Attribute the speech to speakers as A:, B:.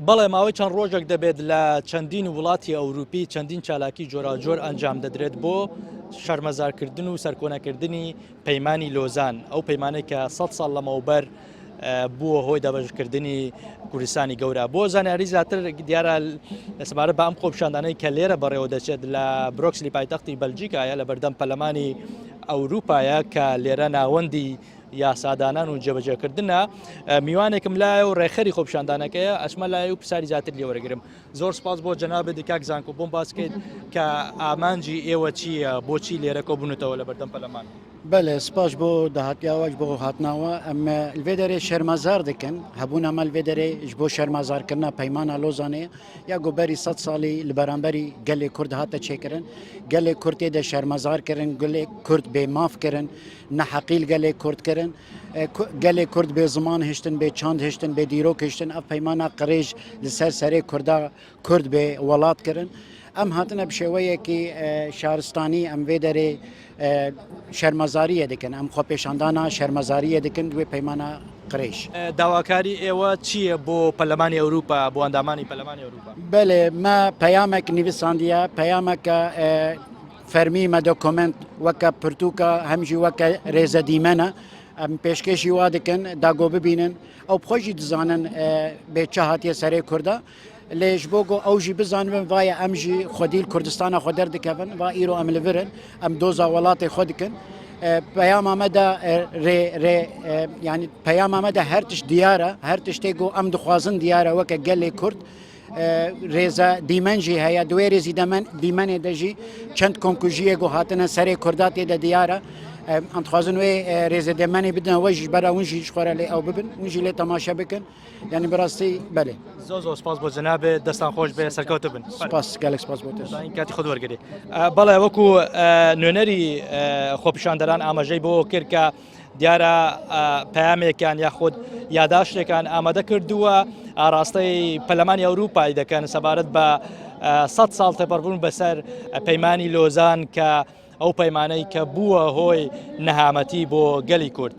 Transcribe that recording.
A: بەڵێ ماوەی چەند ڕۆژێک دەبێت لە چەندین وڵاتی ئەوروپی چەندین چالاکی جۆراوجۆر ئەنجام دەدرێت بۆ شەرمەزارکردن و سەرکۆنەکردنی پەیمانی لۆزان ئەو پەیمانەی کە 100 ساڵ لەمەوبەر بووە هۆی دەبەشکردنی کوردستانی گەورە بۆ زانیاری زیاتر دیارە لەسەبارەت بە ئەم خۆپیشاندانەی کە لێرە بەڕێوە دەچێت لە برۆکسلی پایتەختی بەلجیکایە لە بەردەم پەرلەمانی ئەوروپایە کە لێرە ناوەندی یاسادانان و جێبەجێکردنە میوانێکم لایە و ڕێخەری خۆپیشاندانەکەیە ئەچمە لای و پرسیاری زیاتر لێوەرەگرم. زۆر سپاس بۆ جەنابێت کاک زانکۆ بۆم باسکەیت کە ئامانجی ئێوە چییە بۆچی لێرە کۆبوونەتەوە لە بەردەم پەرلەمان.
B: بله سپاس بۆ داهاتیاوەش بۆ هاتناوە ئەم لێدەرێ شەرمەزار دەکەن هەبوون ئەمە لێدەرێ بۆ شەرمەزارکردنا پەیمانە لۆزانەیە یا گۆبەری 100 ساڵی لە بەرامبەری گەلێ کورد هاتە چێکردن گەلێ کورتێ دە شەرمەزارکردن گەلێ کورد بێ مافکردن نەحەقیل گەلێ کوردکردن گەلێ کورد بێ زمان هشتن بێ چاند هشتن بێ دیرۆک هشتن ئەف پەیمانە قڕێژ لەسەر سەرێ کوردا کورد بێ وڵاتکردن ئەم هاتنە بشێوەیەکی شارستانی ئەم وێ دەرێ شەرمەزاریە دەکەن ئەم خۆپێشاندانە شەرمەزاریە دەکەن دوێ پەیمانە قڕێژ.
A: داواکاری ئێوە چییە بۆ پەرلەمانی ئەوروپا بۆ ئەندامانی پەرلەمانی ئەوروپا؟
B: بەێ مە پەیامێک نویساندیە پەیامەکە فەرمی مە دۆکۆمنت وەکە پرتووکە هەمژی وەکە رێزە دیمەنە ئەم پێشکەشی وا دەکەن داگۆ ببینن ئەو خۆشی دزانن بێ چه هاتیە سەرێ کووردا لێش بۆگۆ ئەوژی بزانبن وایە ئەمژی خودیل کوردستانە خۆ دەردەکەبن و ئیرۆ ئەم لەڤرن ئەم دۆزا وڵاتی خۆ دکن پەیام ئەمەدا ینی پەیام ئەمەدا هەر تشت دیارە هەر تشتێک و ئەم دخوازن دیارە وەکە گەلێ کورد رێزە دیمەنجی هەیە دوێ رێزی دیمەنێ دەژی چەند کۆنکوژیەک و هاتنە سەرێ کوردات تێدە دیارە ئەمخوازن وێ رێزە دەمەنی بدنەوەژی بەرا ونژی خۆرە لێ ئەو ببن ونژی لێ تەماشا بکەن ینی بەڕاستی بەێ
A: زۆ سپاس بۆ جەنابێت دەستان خۆش بێ سەرکەوتە بن
B: سپاس گەلێک سپاس بۆ
A: کاتی خۆ وەرگری بەڵێ وەکو نوێنەری خۆپیشاندەران ئاماژەی بۆ کرد کە دیارە پەیامێکیان یاخود یاداشتێکان ئامادە کردووە ئاراستەی پەرلەمانی ئەوروپای دەکەن سەبارەت بە 100 ساڵ تێپەڕبوون بەسەر پەیمانی لۆزان کە ئەو پەیمانەی کە بووە هۆی نەهامەتی بۆ گەلی کورد.